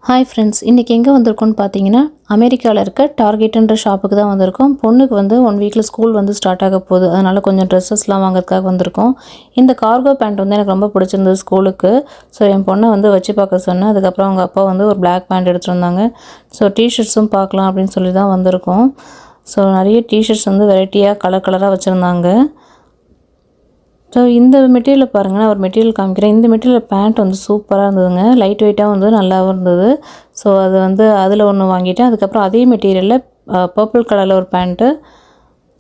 Hi friends, இன்றைக்கி எங்கே வந்திருக்கோன்னு பார்த்தீங்கன்னா அமெரிக்காவில் இருக்க டார்கெட்டுன்ற ஷாப்புக்கு தான் வந்திருக்கோம். பொண்ணுக்கு வந்து 1 வீக்கில் ஸ்கூல் வந்து ஸ்டார்ட் ஆக போகுது. அதனால் கொஞ்சம் ட்ரெஸ்ஸஸ்லாம் வாங்குறதுக்காக வந்திருக்கோம். இந்த கார்கோ பேண்ட் வந்து எனக்கு ரொம்ப பிடிச்சிருந்தது ஸ்கூலுக்கு. ஸோ என் பொண்ணை வந்து வச்சு பார்க்க சொன்னேன். அதுக்கப்புறம் அவங்க அப்பா வந்து ஒரு பிளாக் பேண்ட் எடுத்துகிட்டு வந்தாங்க. ஸோ டிஷர்ட்ஸும் பார்க்கலாம் அப்படின்னு சொல்லி தான் வந்திருக்கோம். ஸோ நிறைய டிஷர்ட்ஸ் வந்து வெரைட்டியாக கலராக வச்சுருந்தாங்க. ஸோ இந்த மெட்டீரியலை பாருங்கள், நான் ஒரு மெட்டீரியல் காமிக்கிறேன். இந்த மெட்டீரியல் பேண்ட் வந்து சூப்பராக இருந்ததுங்க. லைட் வெயிட்டாக வந்து நல்லாவும் இருந்தது. ஸோ அது வந்து அதில் ஒன்று வாங்கிட்டேன். அதுக்கப்புறம் அதே மெட்டீரியலில் பர்பிள் கலரில் ஒரு பேண்ட்டு.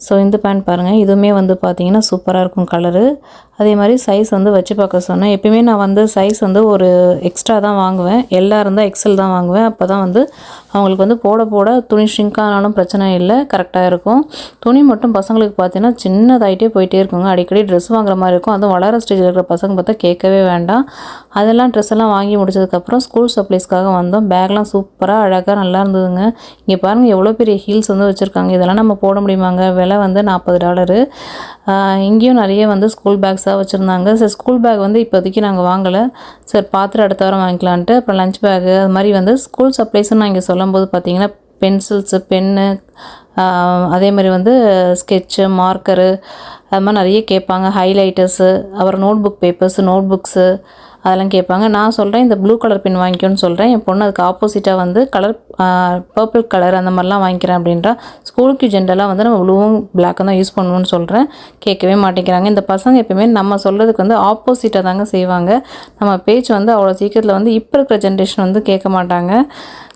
ஸோ இந்த பேண்ட் பாருங்கள், இதுவுமே வந்து பார்த்திங்கன்னா சூப்பராக இருக்கும் கலரு. அதே மாதிரி சைஸ் வந்து வச்சு பார்க்க சொன்னேன். எப்பயுமே நான் வந்து சைஸ் வந்து ஒரு எக்ஸ்ட்ரா தான் வாங்குவேன். எல்லா இருந்தால் எக்ஸல் தான் வாங்குவேன். அப்போ தான் வந்து அவங்களுக்கு வந்து போட துணி ஷ்ரிங்க் ஆனாலும் பிரச்சனை இல்லை, கரெக்டாக இருக்கும். துணி மட்டும் பசங்களுக்கு பார்த்தீங்கன்னா சின்னதாகிட்டே போயிட்டே இருக்குங்க. அடிக்கடி ட்ரெஸ் வாங்குற மாதிரி இருக்கும். அதுவும் வளர ஸ்டேஜில் இருக்கிற பசங்க பார்த்தா கேட்கவே வேண்டாம். அதெல்லாம் ட்ரெஸ் எல்லாம் வாங்கி முடிச்சதுக்கப்புறம் ஸ்கூல் சப்ளைஸ்க்காக வந்தோம். பேக்லாம் சூப்பராக அழகாக நல்லா இருந்ததுங்க. இங்கே பாருங்கள் எவ்வளோ பெரிய ஹீல்ஸ் வந்து வச்சுருக்காங்க. இதெல்லாம் நம்ம போட முடியுமாங்க? விலை வந்து $40. இங்கேயும் நிறைய வந்து ஸ்கூல் பேக்ஸாக வச்சுருந்தாங்க. சரி, ஸ்கூல் பேக் வந்து இப்போதைக்கு நாங்கள் வாங்கலை. சரி, பார்த்துட்டு அடுத்த வாரம் வாங்கிக்கலான்ட்டு. அப்புறம் லஞ்ச் பேக்கு அது மாதிரி வந்து ஸ்கூல் சப்ளைஸ்ன்னு நான் இங்கே சொல்லும்போது பார்த்தீங்கன்னா பென்சில்ஸு, பென்னு, அதே மாதிரி வந்து ஸ்கெட்சு, மார்க்கரு, அது மாதிரி நிறைய கேட்பாங்க. ஹைலைட்டர்ஸு, அப்புறம் notebook papers, notebooks அதெல்லாம் கேட்பாங்க. நான் சொல்கிறேன் இந்த ப்ளூ கலர் பென் வாங்கிக்கோன்னு சொல்கிறேன். என் பொண்ணு அதுக்கு ஆப்போசிட்டாக வந்து பர்பிள் கலர் அந்த மாதிரிலாம் வாங்கிக்கிறேன் அப்படின்றா. ஸ்கூலுக்கு ஜென்ரலாக வந்து நம்ம ப்ளூவும் பிளாக்கும் தான் யூஸ் பண்ணணும்னு சொல்கிறேன். கேட்கவே மாட்டேங்கிறாங்க. இந்த பசங்க எப்பயுமே நம்ம சொல்கிறதுக்கு வந்து ஆப்போசிட்டாக தாங்க செய்வாங்க. நம்ம பேச்சு வந்து அவ்வளோ சீக்கிரத்தில் வந்து இப்போ இருக்கிற ஜென்ரேஷன் வந்து கேட்க மாட்டாங்க.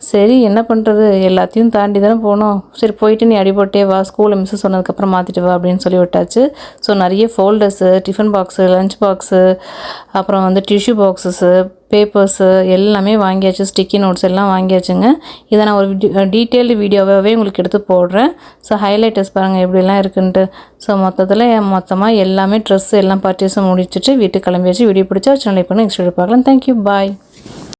சரி, என்ன பண்ணுறது, எல்லாத்தையும் தாண்டி தானே போகணும். சரி, போயிட்டு நீ அடிபட்டே வா, ஸ்கூலில் மிஸ்ஸு சொன்னதுக்கப்புறம் மாற்றிட்டு வா அப்படின்னு சொல்லி விட்டாச்சு. ஸோ நிறைய folders, tiffin box, lunch box, அப்புறம் வந்து டிஷ்யூ பாக்ஸஸ்ஸு, பேப்பர்ஸு எல்லாமே வாங்கியாச்சு. ஸ்டிக்கி நோட்ஸ் எல்லாம் வாங்கியாச்சுங்க. இதை நான் ஒரு டீட்டெயில்டு வீடியோவாகவே உங்களுக்கு எடுத்து போடுறேன். ஸோ ஹைலைட்டர்ஸ் பாருங்கள் எப்படிலாம் இருக்குன்ட்டு. ஸோ மொத்தமாக எல்லாமே ட்ரெஸ்ஸு எல்லாம் பர்ச்சேஸும் முடிச்சுட்டு வீட்டுக்கு கிளம்பியாச்சு. வீடியோ பிடிச்சா சேனல் பண்ணி நெக்ஸ்ட் வீடியோ பார்க்கலாம். தேங்க்யூ, பாய்.